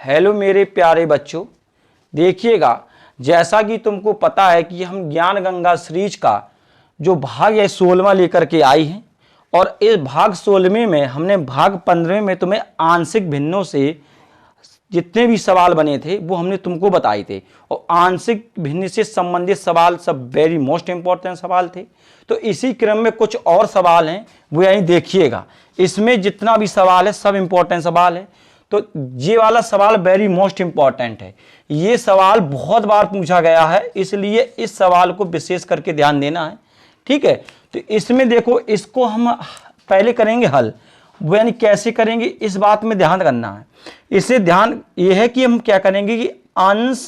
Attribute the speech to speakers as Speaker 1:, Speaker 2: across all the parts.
Speaker 1: Hello मेरे प्यारे बच्चों, देखिएगा जैसा कि तुमको पता है कि हम ज्ञान गंगा सीरीज का जो भाग है 16वां लेकर के आई हैं और इस भाग 16वें में हमने भाग 15वें में तुम्हें आंशिक भिन्नों से जितने भी सवाल बने थे वो हमने तुमको बताए थे और आंशिक भिन्न से संबंधित सवाल सब वेरी मोस्ट इंपॉर्टेंट सवाल थे। तो इसी क्रम में कुछ और सवाल हैं वो यहीं देखिएगा। इसमें जितना भी सवाल है सब इंपॉर्टेंट सवाल है। तो ये वाला सवाल वेरी मोस्ट इंपॉर्टेंट है, ये सवाल बहुत बार पूछा गया है, इसलिए इस सवाल को विशेष करके ध्यान देना है। ठीक है, तो इसमें देखो, इसको हम पहले करेंगे हल, वो यानी कैसे करेंगे इस बात में ध्यान करना है। इससे ध्यान ये है कि हम क्या करेंगे कि अंश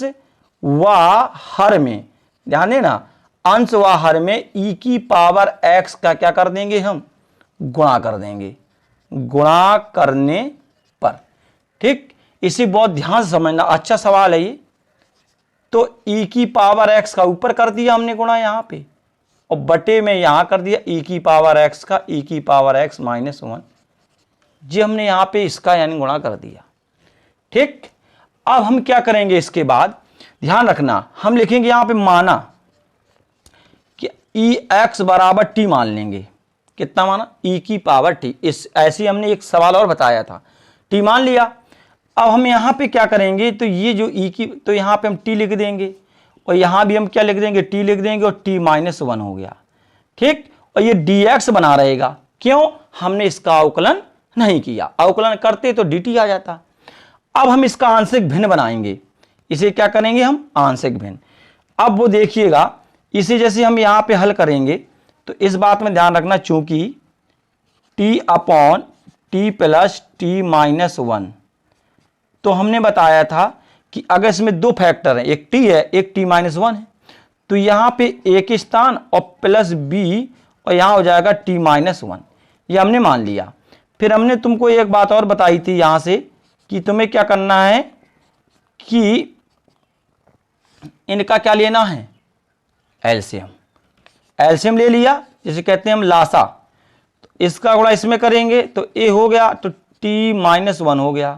Speaker 1: व हर में, ध्यान देना, अंश व हर में e की पावर x का क्या कर देंगे, हम गुणा कर देंगे, गुणा करने पर। ठीक, इसे बहुत ध्यान से समझना, अच्छा सवाल है ये। तो e की पावर x का ऊपर कर दिया हमने गुणा यहां पे और बटे में यहां कर दिया e की पावर x का e की पावर x माइनस 1, जी हमने यहां पे इसका यानी गुणा कर दिया। ठीक, अब हम क्या करेंगे, इसके बाद ध्यान रखना, हम लिखेंगे यहां पे माना कि x बराबर t मान लेंगे। कितना माना, e की पावर t। इस ऐसे हमने एक सवाल और बताया था, t मान लिया। अब हम यहां पे क्या करेंगे, तो ये जो e की, तो यहां पे हम t लिख देंगे और यहां भी हम क्या लिख देंगे, t लिख देंगे और t माइनस 1 हो गया। ठीक, और ये dx बना रहेगा, क्यों, हमने इसका अवकलन नहीं किया, अवकलन करते तो dt आ जाता। अब हम इसका आंशिक भिन्न बनाएंगे, इसे क्या करेंगे हम, आंशिक भिन्न। अब वो देखिएगा, इसे जैसे हम यहां पे हल करेंगे तो इस बात में ध्यान रखना, चूंकि t upon t plus t minus 1, तो हमने बताया था कि अगर इसमें दो फैक्टर हैं, एक t है एक t माइनस 1 है, तो यहां पे एक स्थान और प्लस b और यहां हो जाएगा t माइनस 1, ये हमने मान लिया। फिर हमने तुमको एक बात और बताई थी यहां से कि तुम्हें क्या करना है कि इनका क्या लेना है, एलसीएम। एलसीएम ले लिया, जिसे कहते हैं हम लासा। तो इसका गुणा इसमें करेंगे तो a हो गया, तो t माइनस 1 हो गया,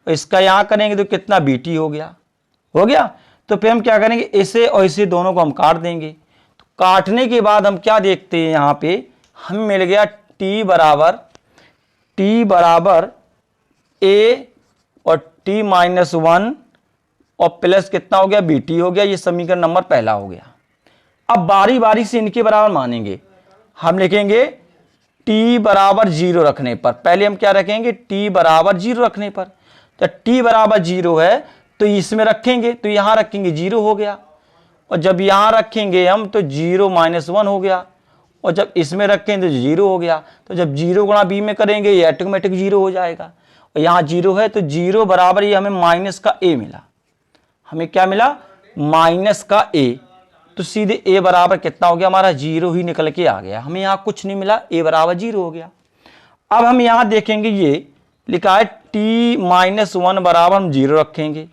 Speaker 1: और इसका यहां करेंगे तो कितना bt हो गया, हो गया। तो फिर हम क्या करेंगे, इसे और इसे दोनों को हम काट देंगे। तो काटने के बाद हम क्या देखते हैं, यहां पे हमें मिल गया t बराबर a और t माइनस 1 और प्लस कितना हो गया, bt हो गया। ये समीकरण नंबर पहला हो गया। अब बारी बारी से इनके बराबर मानेंगे, हम लिखेंगे t बराबर 0 रखने पर। पहले हम क्या रखेंगे, t बराबर 0 रखने पर। तो t बराबर 0 है तो इसमें रखेंगे, तो यहां रखेंगे 0 हो गया, और जब यहां रखेंगे हम तो 0 माइनस 1 हो गया, और जब इसमें रखेंगे तो 0 हो गया। तो जब 0 गुणा b में करेंगे ये ऑटोमेटिक 0 हो जाएगा, और यहां 0 है तो 0 बराबर ये हमें माइनस का a मिला। हमें क्या मिला, माइनस का a। तो सीधे a बराबर कितना हो गया हमारा, 0 ही निकल के आ गया, हमें यहां कुछ नहीं मिला, a बराबर 0 हो गया। अब हम यहां देखेंगे, ये लिखा है t माइनस 1 बराबर हम 0 रखेंगे,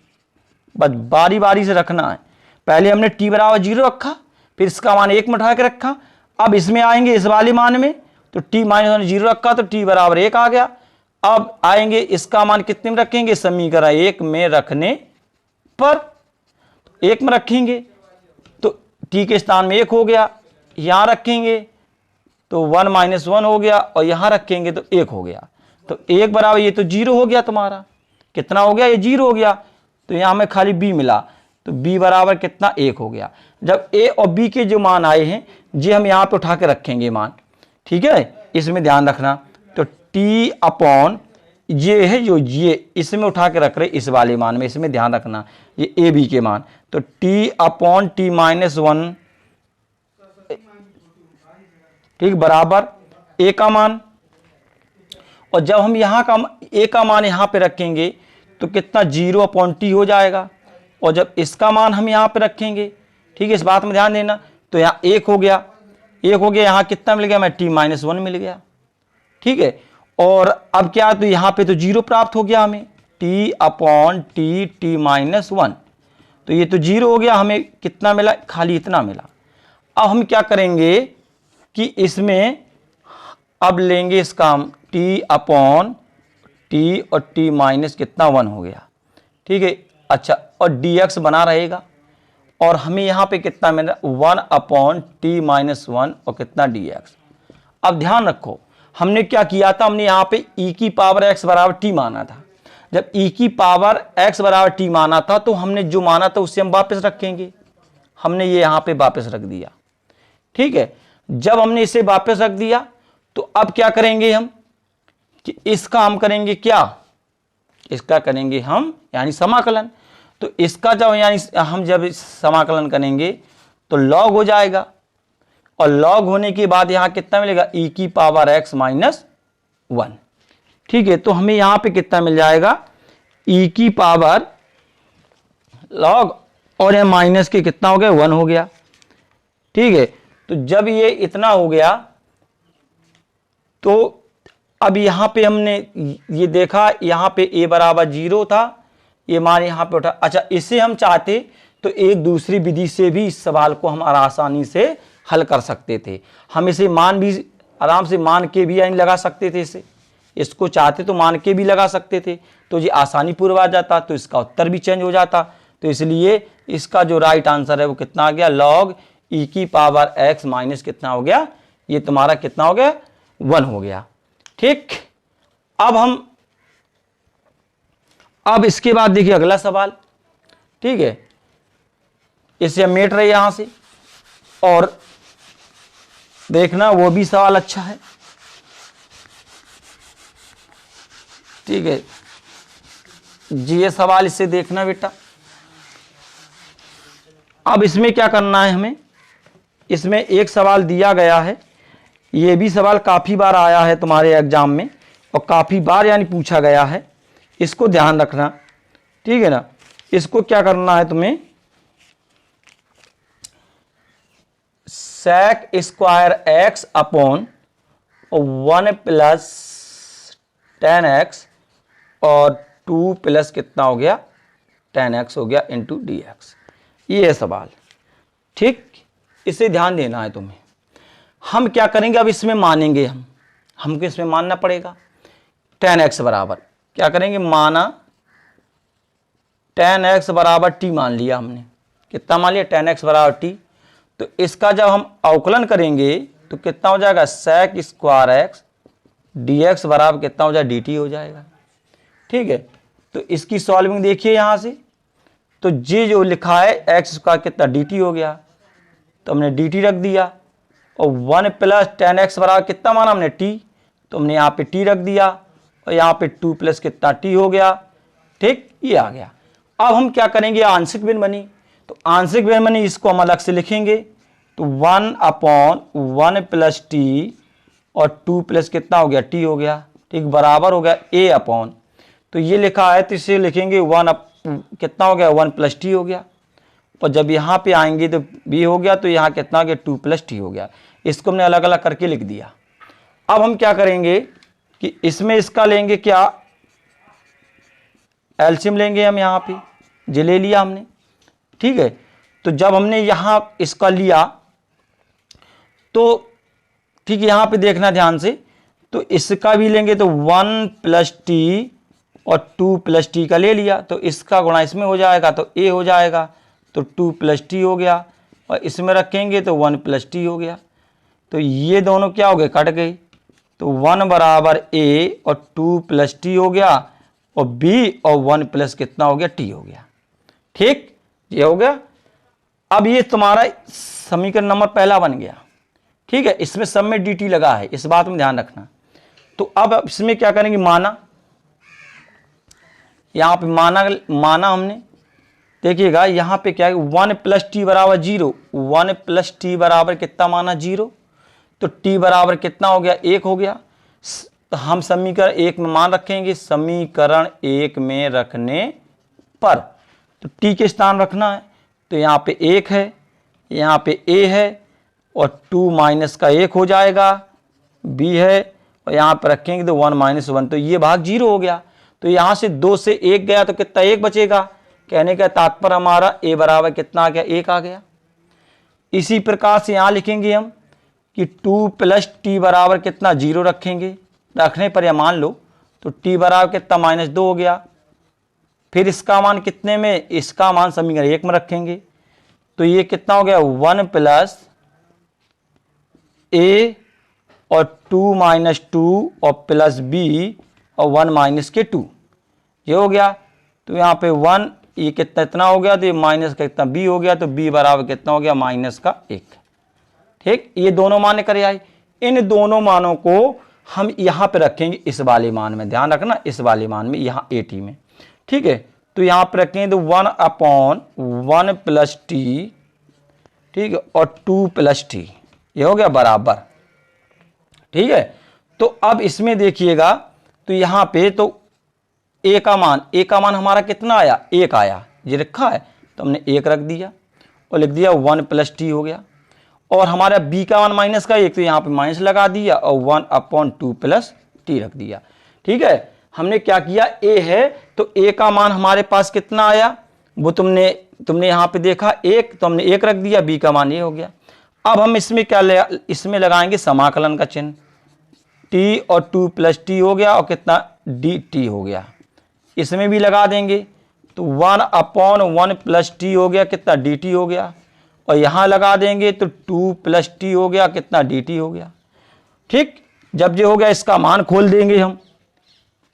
Speaker 1: बस बारी बारी से रखना है। पहले हमने t बराबर 0 रखा, फिर इसका मान 1 में उठा के रखा। अब इसमें आएंगे इस वाले मान में, तो t माइनस 1 0 रखा तो t बराबर 1 आ गया। अब आएंगे इसका मान कितने में रखेंगे, समीकरण 1 में रखने पर, 1 में रखेंगे तो t के स्थान में 1 हो गया, यहां रखेंगे तो 1 माइनस 1 हो गया, और यहां रखेंगे तो 1 हो गया। तो 1 बराबर ये तो 0 हो गया, तुम्हारा कितना हो गया, ये 0 हो गया। तो यहां हमें खाली b मिला, तो b बराबर कितना, 1 हो गया। जब a और b के जो मान आए हैं ये हम यहां पे उठा के रखेंगे मान, ठीक है, इसमें ध्यान रखना। तो t अपॉन ये है जो ये इसमें उठा के रख रहे इस वाले मान में, इसमें ध्यान रखना ये a b के मान, तो t अपॉन t माइनस 1, ठीक, बराबर a का मान। और जब हम यहां का a का मान यहां पे रखेंगे तो कितना, 0 अपॉन t हो जाएगा, और जब इसका मान हम यहां पे रखेंगे, ठीक है, इस बात में ध्यान देना, तो यहाँ 1 हो गया, 1 हो गया, यहाँ कितना मिल गया, मैं t माइनस 1 मिल गया। ठीक है, और अब क्या, तो यहाँ पे तो 0 प्राप्त हो गया हमें, t अपॉन t माइनस 1, तो ये तो 0 हो गया, हमें कितना मिला, खाली इतना मिला। अब हम क्या करेंगे कि इसमें अब लेंगे इसका हम t अपॉन t और t माइनस कितना 1 हो गया। ठीक है। अच्छा, और dx बना रहेगा और हमें यहाँ पे कितना मिल रहा है 1/t-1 और कितना dx। अब ध्यान रखो हमने क्या किया था, हमने यहाँ पे e की पावर x बराबर t माना था। जब e की पावर x बराबर t माना था तो हमने जो माना था उससे हम वापस रखेंगे, हमने ये यहाँ पे वापस रख दिया। ठीक है, जब हमने इसे वापस रख दिया तो अब क्या करेंगे हम कि इसका हम करेंगे क्या, इसका करेंगे हम यानी समाकलन। तो इसका जब यानी हम जब समाकलन करेंगे तो log हो जाएगा और log होने के बाद यहां कितना मिलेगा e की पावर x माइनस 1। ठीक है, तो हमें यहां पे कितना मिल जाएगा e की पावर log और यह माइनस के कितना हो गया 1 हो गया। ठीक है, तो जब ये इतना हो गया तो अब यहां पे हमने ये देखा यहां पे a बराबर 0 था, ये मान यहां पे उठा। अच्छा, इसे हम चाहते तो एक दूसरी विधि से भी इस सवाल को हम आसानी से हल कर सकते थे। हम इसे मान भी आराम से मान के भी यानी लगा सकते थे, इसे इसको चाहते तो मान के भी लगा सकते थे, तो ये आसानी पूर्व आ जाता, तो इसका उत्तर भी चेंज हो जाता। तो इसलिए इसका जो राइट आंसर है वो कितना आ गया log e की पावर x माइनस कितना हो गया, ये तुम्हारा कितना हो गया 1 हो गया। ठीक, अब इसके बाद देखिए अगला सवाल। ठीक है, इसे हम मेट रहे यहां से और देखना वो भी सवाल अच्छा है। ठीक है जी, ये सवाल इससे देखना बेटा। अब इसमें क्या करना है हमें, इसमें एक सवाल दिया गया है, ये भी सवाल काफी बार आया है तुम्हारे एग्जाम में और काफी बार यानी पूछा गया है, इसको ध्यान रखना। ठीक है ना, इसको क्या करना है तुम्हें, sec square x upon 1 plus 10x और 2 प्लस कितना हो गया 10x हो गया इंटू dx, ये है सवाल। ठीक, इसे ध्यान देना है तुम्हें। हम क्या करेंगे, अब इसमें मानेंगे हमको इसमें मानना पड़ेगा 10x बराबर क्या करेंगे, माना 10x बराबर t मान लिया हमने, कितना मान लिया 10x बराबर t। तो इसका जब हम अवकलन करेंगे तो कितना हो जाएगा sec स्क्वायर x dx बराबर कितना हो जाएगा dt हो जाएगा। ठीक है, तो इसकी सॉल्विंग देखिए यहां से, तो ये जो लिखा है x स्क्वायर कितना dt हो गया, तो हमने dt रख दिया और 1 प्लस 10x बराबर कितना माना हमने t, तो हमने यहाँ पे t रख दिया और यहाँ पे 2 प्लस कितना t हो गया। ठीक, ये आ गया। अब हम क्या करेंगे, आंशिक भिन्न बनी, तो आंशिक भिन्न बनी इसको हम अलग से लिखेंगे, तो 1/1 प्लस t और 2 प्लस कितना हो गया t हो गया। ठीक, बराबर हो गया a अपॉन, तो ये लिखा है तो इसे लिखेंगे 1 कितना हो गया 1 प्लस t हो गया, और जब यहाँ पे आएंगे तो b हो गया, तो यहाँ कितना हो गया 2 प्लस t हो गया। इसको हमने अलग अलग करके लिख दिया। अब हम क्या करेंगे कि इसमें इसका लेंगे क्या, एलसीएम लेंगे हम, यहाँ पे जे ले लिया हमने। ठीक है, तो जब हमने यहाँ इसका लिया तो ठीक है, यहाँ पे देखना ध्यान से, तो इसका भी लेंगे तो 1 प्लस टी और 2 प्लस टी का ले लिया, तो इसका गुणा इसमें हो जाएगा तो a हो जाएगा, तो 2 प्लस टी हो गया, और इसमें रखेंगे तो 1 प्लस टी हो गया। तो ये दोनों क्या हो गए, कट गए, तो 1 बराबर a और 2 प्लस टी हो गया और b और 1 प्लस कितना हो गया t हो गया। ठीक, ये हो गया। अब ये तुम्हारा समीकरण नंबर पहला बन गया। ठीक है, इसमें सब में dt लगा है, इस बात में ध्यान रखना। तो अब इसमें क्या करेंगे, माना, यहां पे माना हमने, देखिएगा यहां पे क्या है 1 प्लस टी बराबर 0, 1 प्लस टी बराबर कितना माना 0, तो t बराबर कितना हो गया 1 हो गया। तो हम समीकरण 1 में मान रखेंगे, समीकरण 1 में रखने पर तो t के स्थान रखना है, तो यहाँ पे 1 है, यहाँ पे a है और 2 माइनस का 1 हो जाएगा, b है और यहाँ पे रखेंगे तो 1 माइनस 1, तो ये भाग 0 हो गया। तो यहाँ से 2 से 1 गया तो कितना 1 बचेगा, कहने का तात्पर्य हमारा a बराबर कितना आ गया 1 आ गया। इसी प्रकार से यहाँ लिखेंगे हम कि 2 प्लस टी बराबर कितना 0 रखेंगे, रखने पर या मान लो तो t बराबर कितना -2 हो गया, फिर इसका मान कितने में, इसका मान समीकरण 1 में रखेंगे तो ये कितना हो गया 1 प्लस ए और 2 माइनस 2 और प्लस बी और 1 माइनस के 2, ये हो गया। तो यहाँ पे 1 ये कितना इतना हो गया तो ये माइनस का कितना b हो गया, तो b बराबर कितना हो गया माइनस का 1। ठीक, ये दोनों मान करे आए। इन दोनों मानों को हम यहाँ पे रखेंगे इस वाले मान में, ध्यान रखना इस वाले मान में, यहाँ AT में। ठीक है, तो यहाँ पे रखेंगे तो 1/1 प्लस टी, ठीक है, और 2 प्लस टी, ये हो गया बराबर। ठीक है, तो अब इसमें देखिएगा तो यहाँ पे तो ए का मान हमारा कितना आया, 1 आया, ये रखा है तो हमने 1 रख दिया और लिख दिया 1 प्लस टी हो गया। और हमारा बी का मान माइनस का 1 तो यहाँ पे माइनस लगा दिया और 1/2 प्लस टी रख दिया। ठीक है, हमने क्या किया, ए है तो ए का मान हमारे पास कितना आया वो तुमने यहाँ पे देखा 1, तो हमने 1 रख दिया, बी का मान ये हो गया। अब हम इसमें इसमें लगाएंगे समाकलन का चिन्ह, टी और 2 प्लस टी हो गया और कितना डी टी हो गया, इसमें भी लगा देंगे तो 1/1 प्लस टी हो गया, कितना डी टी हो गया, और यहाँ लगा देंगे तो 2 प्लस टी हो गया, कितना डी टी हो गया। ठीक, जब ये हो गया इसका मान खोल देंगे हम,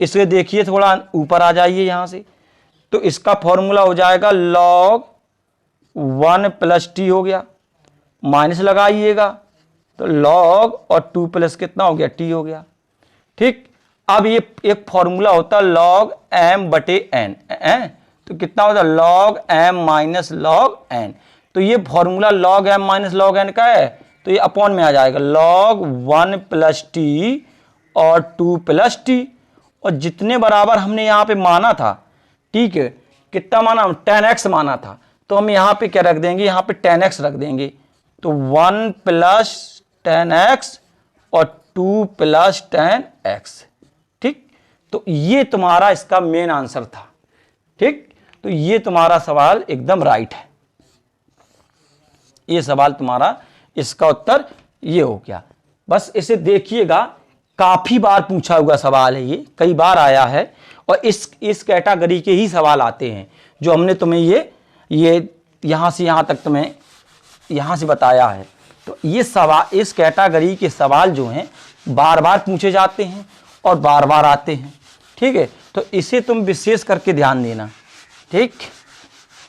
Speaker 1: इसके देखिए थोड़ा ऊपर आ जाइए यहाँ से, तो इसका फॉर्मूला हो जाएगा log 1 प्लस टी हो गया, माइनस लगाइएगा तो log और 2 प्लस कितना हो गया टी हो गया। ठीक, अब ये एक फॉर्मूला होता है log m बटे n, तो कितना होता है log m minus log n, तो ये formula log m minus log n का है तो ये अपॉन में आ जाएगा log 1 प्लस टी और 2 प्लस टी, और जितने बराबर हमने यहाँ पे माना था, ठीक है, कितना माना, 10x माना था, तो हम यहाँ पे क्या रख देंगे, यहाँ पे 10x रख देंगे, तो 1 प्लस 10x और 2 प्लस 10x। ठीक, तो ये तुम्हारा इसका मेन आंसर था। ठीक, तो ये तुम्हारा सवाल एकदम राइट है, ये सवाल तुम्हारा, इसका उत्तर ये हो गया। बस इसे देखिएगा, काफी बार पूछा हुआ सवाल है, ये कई बार आया है और इस कैटेगरी के ही सवाल आते हैं जो हमने तुम्हें ये यहाँ से यहाँ तक तुम्हें यहाँ से बताया है। तो ये सवाल, इस कैटेगरी के सवाल जो हैं बार बार पूछे जाते हैं और बार बार आते हैं। ठीक है, तो इसे तुम विशेष करके ध्यान देना। ठीक,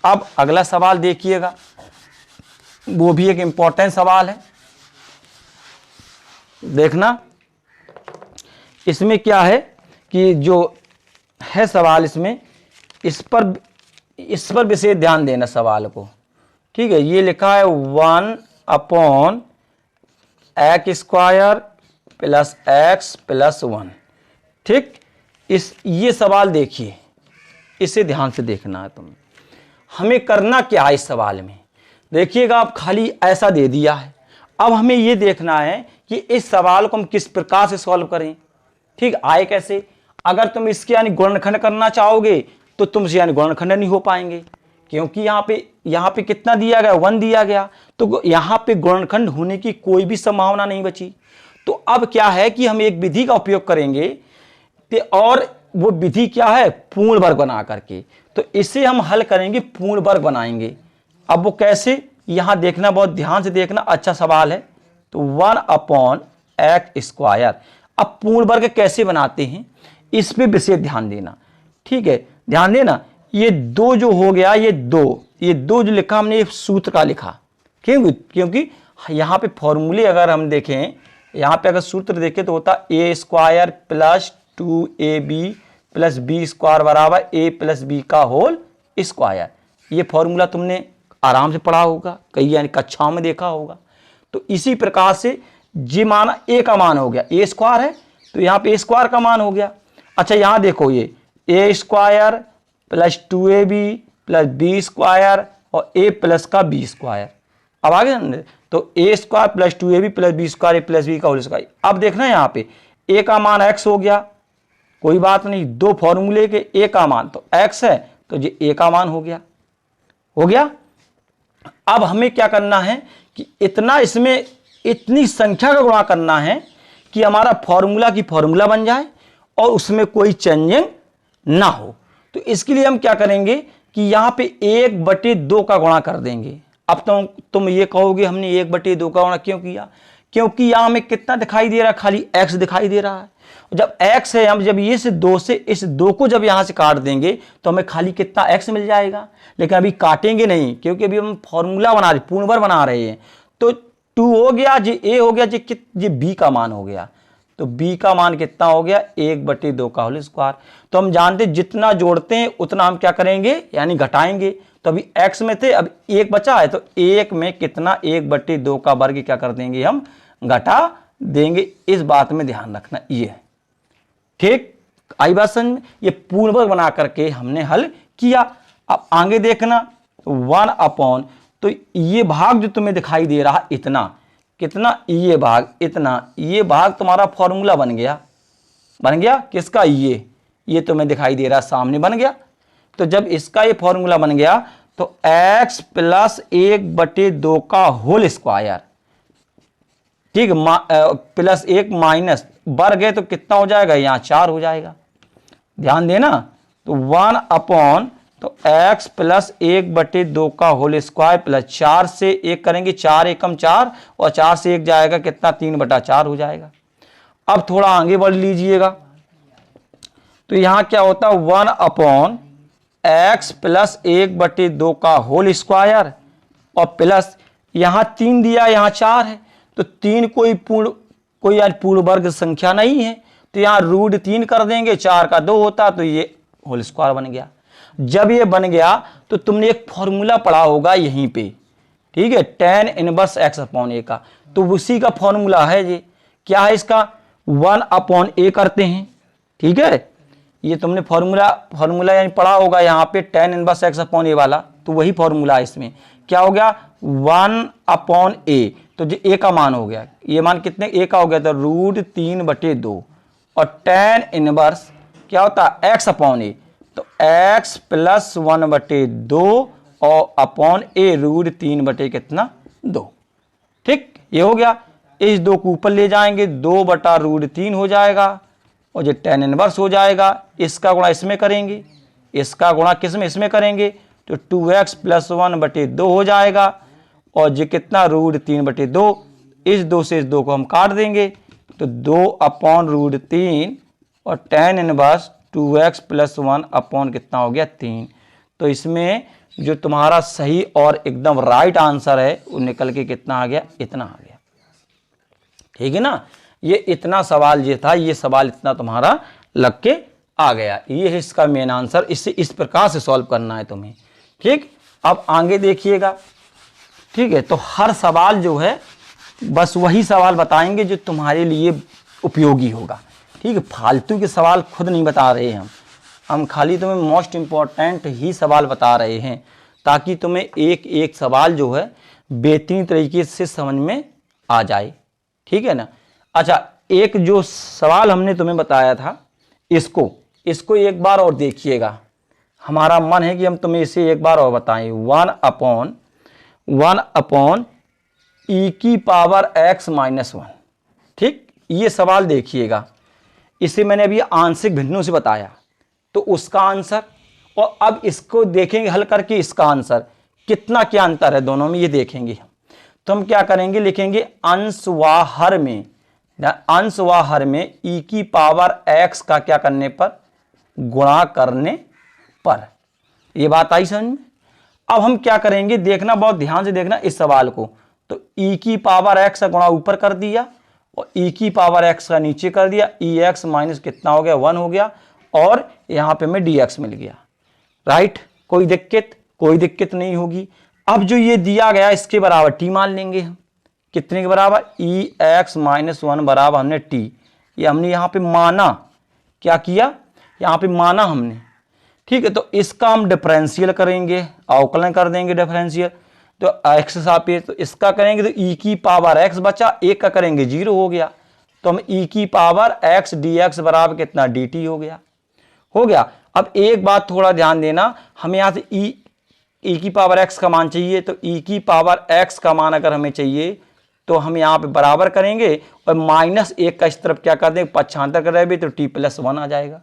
Speaker 1: अब अगला सवाल देखिएगा, वो भी एक इम्पोर्टेंट सवाल है, देखना इसमें क्या है कि जो है सवाल इसमें, इस पर विशेष ध्यान देना सवाल को। ठीक है, ये लिखा है 1/x² प्लस x प्लस 1। ठीक, ये सवाल देखिए, इसे ध्यान से देखना है तुम्हें। हमें करना क्या है इस सवाल में, देखिएगा, आप खाली ऐसा दे दिया है, अब हमें ये देखना है कि इस सवाल को हम किस प्रकार से सॉल्व करें। ठीक, आए कैसे, अगर तुम इसके यानी गुणनखंड करना चाहोगे तो तुमसे यानी गुणनखंड नहीं हो पाएंगे, क्योंकि यहाँ पे कितना दिया गया 1 दिया गया, तो यहाँ पे गुणनखंड होने की कोई भी संभावना नहीं बची। तो अब क्या है कि हम एक विधि का उपयोग करेंगे, और वो विधि क्या है, पूर्ण वर्ग बना करके, तो इसे हम हल करेंगे, पूर्ण वर्ग बनाएंगे। अब वो कैसे, यहाँ देखना, बहुत ध्यान से देखना, अच्छा सवाल है। तो 1/x², अब पूर्ण वर्ग कैसे बनाते हैं इस पे विशेष ध्यान देना। ठीक है, ध्यान देना, ये 2 जो हो गया, ये दो जो लिखा हमने, ये सूत्र का लिखा, क्योंकि यहाँ पे फॉर्मूले अगर हम देखें, यहाँ पे अगर सूत्र देखें तो होता a² plus 2ab plus b² बराबर a प्लस b का होल स्क्वायर। ये फॉर्मूला तुमने आराम से पढ़ा होगा, कई यानी कक्षाओं में देखा होगा। तो इसी प्रकार से जी माना a का मान हो गया, a² है तो यहाँ पे a² का मान हो गया। अच्छा, यहाँ देखो, ये a² plus 2ab plus b² और a प्लस का b²। अब आगे तो a² plus 2ab plus b² a plus b का होल स्क्वायर। अब देखना यहाँ पे a का मान x हो गया, कोई बात नहीं, 2 फॉर्मूले के a का मान तो x है, तो ये a का मान हो गया। अब हमें क्या करना है कि इसमें इतनी संख्या का गुणा करना है कि हमारा फॉर्मूला की फॉर्मूला बन जाए और उसमें कोई चेंजिंग ना हो। तो इसके लिए हम क्या करेंगे कि यहाँ पे 1/2 का गुणा कर देंगे। अब तो तुम ये कहोगे हमने 1/2 का गुणा क्यों किया, क्योंकि यहाँ हमें कितना दिखाई दे रहा है, खाली x दिखाई दे रहा है। जब x है, हम जब ये से 2 से इस 2 को जब यहाँ से काट देंगे तो हमें खाली कितना x मिल जाएगा। लेकिन अभी काटेंगे नहीं, क्योंकि अभी हम फॉर्मूला बना रहे, पूर्ण वर्ग बना रहे हैं। तो 2 हो गया, जी a हो गया, जी b का मान हो गया। तो b का मान कितना हो गया, 1/2 का होल स्क्वायर। तो हम जानते जितना जोड़ते हैं उतना हम क्या करेंगे, यानी घटाएंगे। तो अभी x में थे, अब 1 बचा है, तो 1 में कितना 1/2 का वर्ग क्या कर देंगे, हम घटा देंगे। इस बात में ध्यान रखना, ये है ठीक। आई बात समझ में। ये पूर्ण वर्ग बना करके हमने हल किया। अब आगे देखना 1/, तो ये भाग जो तुम्हें दिखाई दे रहा इतना, कितना, ये भाग इतना, ये भाग तुम्हारा फॉर्मूला बन गया। बन गया किसका, ये तुम्हें दिखाई दे रहा सामने बन गया। तो जब इसका ये फॉर्मूला बन गया तो x + 1/2 का होल स्क्वायर, ठीक, +1 माइनस वर्ग है तो कितना हो जाएगा, यहाँ 4 हो जाएगा। ध्यान देना। तो 1/, तो x + 1/2 का होल स्क्वायर प्लस 4 से 1 करेंगे, 4 एकम 4 और 4 से 1 जाएगा कितना, 3/4 हो जाएगा। अब थोड़ा आगे बढ़ लीजिएगा, तो यहाँ क्या होता है 1/, x + 1/2 का होल स्क्वायर और प्लस यहाँ 3 दिया, यहाँ 4 है, तो 3 कोई आज पूर्ण वर्ग संख्या नहीं है, तो यहाँ √3 कर देंगे, 4 का 2 होता, तो ये होल स्क्वायर बन गया। जब ये बन गया तो तुमने एक फॉर्मूला पढ़ा होगा यहीं पे, ठीक है, tan 1x/a का, तो उसी का फॉर्मूला है ये। क्या है इसका, 1/a करते हैं, ठीक है। ये तुमने फॉर्मूला यानी पढ़ा होगा यहाँ पे tan 1x/a वाला, तो वही फॉर्मूला है इसमें। क्या हो गया 1/a, तो जो a का मान हो गया, ये मान कितने a का हो गया, तो √3/2 और tan 1 क्या होता है x/a, तो x + 1/2 और अपॉन a √3 कितना 2, ठीक। ये हो गया। इस 2 को ऊपर ले जाएंगे, 2/√3 हो जाएगा और जो tan 1 हो जाएगा। इसका गुणा इसमें करेंगे, इसका गुणा किस में, इसमें करेंगे, तो 2x + 1/2 हो जाएगा और जो कितना √3/2। इस 2 से इस 2 को हम काट देंगे, तो 2/√3 और tan 1 2x + 1 कितना हो गया 3। तो इसमें जो तुम्हारा सही और एकदम राइट आंसर है वो निकल के कितना आ गया, इतना आ गया, ठीक है ना। ये इतना सवाल ये था, ये सवाल इतना तुम्हारा लग के आ गया। ये है इसका मेन आंसर। इससे इस प्रकार से सॉल्व करना है तुम्हें, ठीक। अब आगे देखिएगा, ठीक है। तो हर सवाल जो है बस वही सवाल बताएंगे जो तुम्हारे लिए उपयोगी होगा, ठीक है। फालतू के सवाल खुद नहीं बता रहे हम खाली तुम्हें मोस्ट इम्पॉर्टेंट ही सवाल बता रहे हैं, ताकि तुम्हें एक एक सवाल जो है बेहतरीन तरीके से समझ में आ जाए, ठीक है ना। अच्छा, एक जो सवाल हमने तुम्हें बताया था इसको एक बार और देखिएगा। हमारा मन है कि हम तुम्हें इसे एक बार और बताएं। 1/e⁻x - 1, ठीक। ये सवाल देखिएगा, इसे मैंने अभी आंशिक भिन्नों से बताया, तो उसका आंसर, और अब इसको देखेंगे हल करके इसका आंसर, कितना क्या अंतर है दोनों में ये देखेंगे हम। तो हम क्या करेंगे, लिखेंगे अंश व हर में e⁻x का क्या करने पर, गुणा करने पर। ये बात आई समझ में। अब हम क्या करेंगे, देखना बहुत ध्यान से देखना इस सवाल को। तो e⁻x का गुणा ऊपर कर दिया और e⁻x का नीचे कर दिया, ex माइनस कितना हो गया 1 हो गया, और यहाँ पे हमें dx मिल गया, राइट। कोई दिक्कत नहीं होगी। अब जो ये दिया गया इसके बराबर t मान लेंगे हम, कितने के बराबर, ex - 1 बराबर हमने t, ये हमने यहाँ पे माना, क्या किया, यहाँ पे माना हमने, ठीक है। तो इसका हम डिफरेंशियल करेंगे, अवकलन कर देंगे डिफरेंशियल, तो x सापेक्ष, तो इसका करेंगे तो e⁻x बचा, एक का करेंगे 0 हो गया, तो हम e⁻x dx बराबर कितना dt हो गया। अब एक बात थोड़ा ध्यान देना, हमें यहाँ से e⁻x का मान चाहिए, तो e⁻x का मान अगर हमें चाहिए तो हम यहाँ पे बराबर करेंगे और -1 का इस तरफ क्या कर देंगे, पक्षांतर कर देंगे, तो t + 1 आ जाएगा।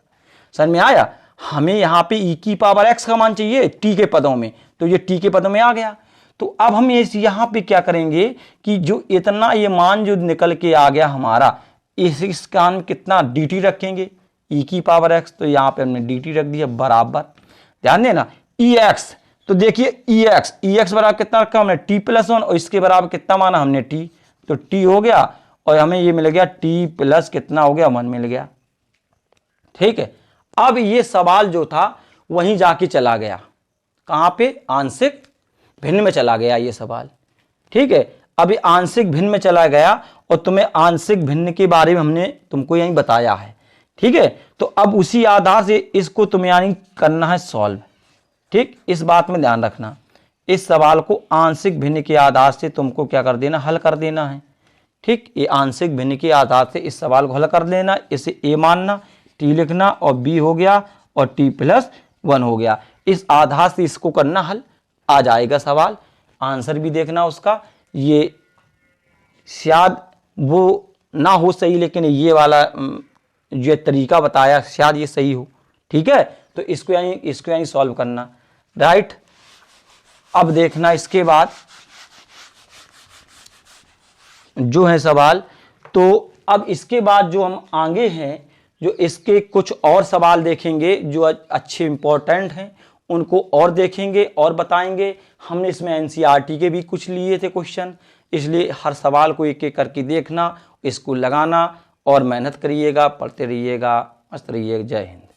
Speaker 1: समझ में आया। हमें यहाँ पे e की पावर x का मान चाहिए t के पदों में, तो ये t के पदों में आ गया। तो अब हम इस यहाँ पे क्या करेंगे कि जो इतना ये मान जो निकल के आ गया हमारा, इसका हम कितना dt रखेंगे e की पावर x, तो यहाँ पे हमने dt रख दिया बराबर, ध्यान देना ex। तो देखिए ex बराबर कितना रखा हमने t+1, और इसके बराबर कितना माना हमने t, तो t हो गया और हमें ये मिल गया t प्लस कितना हो गया 1 मिल गया। ठीक है, अब ये सवाल जो था वहीं जाके चला गया, कहाँ पे, आंशिक भिन्न में चला गया ये सवाल। ठीक है, अभी आंशिक भिन्न में चला गया और तुम्हें आंशिक भिन्न के बारे में हमने तुमको यहीं बताया है। ठीक है, तो अब उसी आधार से इसको तुम्हें यानी करना है सॉल्व। ठीक, इस बात में ध्यान रखना, इस सवाल को आंशिक भिन्न के आधार से तुमको क्या कर देना, हल कर देना है। ठीक, ये आंशिक भिन्न के आधार से इस सवाल को हल कर लेना, इसे a मानना, t लिखना और b हो गया और t+1 हो गया। इस आधार से इसको करना हल, आ जाएगा सवाल। आंसर भी देखना उसका, ये शायद वो ना हो सही, लेकिन ये वाला जो तरीका बताया शायद ये सही हो। ठीक है, तो इसको यानी सॉल्व करना, राइट। अब देखना इसके बाद जो है सवाल, तो अब इसके बाद जो हम आगे हैं, जो इसके कुछ और सवाल देखेंगे जो अच्छे इंपॉर्टेंट हैं, उनको और देखेंगे और बताएंगे। हमने इसमें एनसीईआरटी के भी कुछ लिए थे क्वेश्चन, इसलिए हर सवाल को एक एक करके देखना, इसको लगाना और मेहनत करिएगा, पढ़ते रहिएगा, मस्त रहिएगा। जय हिंद।